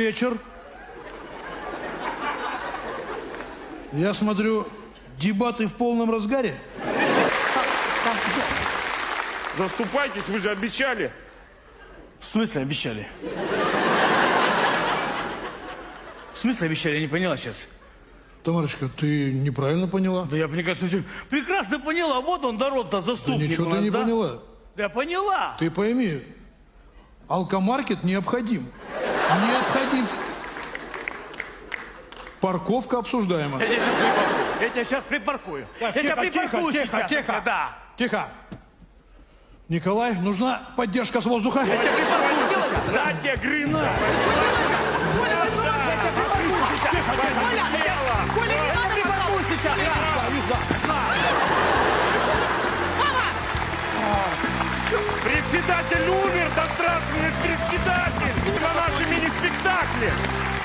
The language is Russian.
вечер. Я смотрю, дебаты в полном разгаре. Заступайтесь, вы же обещали. В смысле обещали? В смысле обещали? Я не поняла сейчас. Тамарочка, ты неправильно поняла. Да я, мне кажется, всё прекрасно поняла. Вот он, народ-то, Да заступник ничего у ты нас, не да? поняла. Да я поняла. Ты пойми, алкомаркет необходим. Необходим. Парковка обсуждаема. Я тебя сейчас припаркую. Я тебя припаркую сейчас. тихо. Да. Тихо. Николай, нужна поддержка с воздуха. Я тебя припаркую сейчас. На тебе, Грына! Коля, вы сумасшедший! Коля, не надо, Припаркую сейчас. Председатель умер! Да здравствует председатель! На нашем мини-спектакле!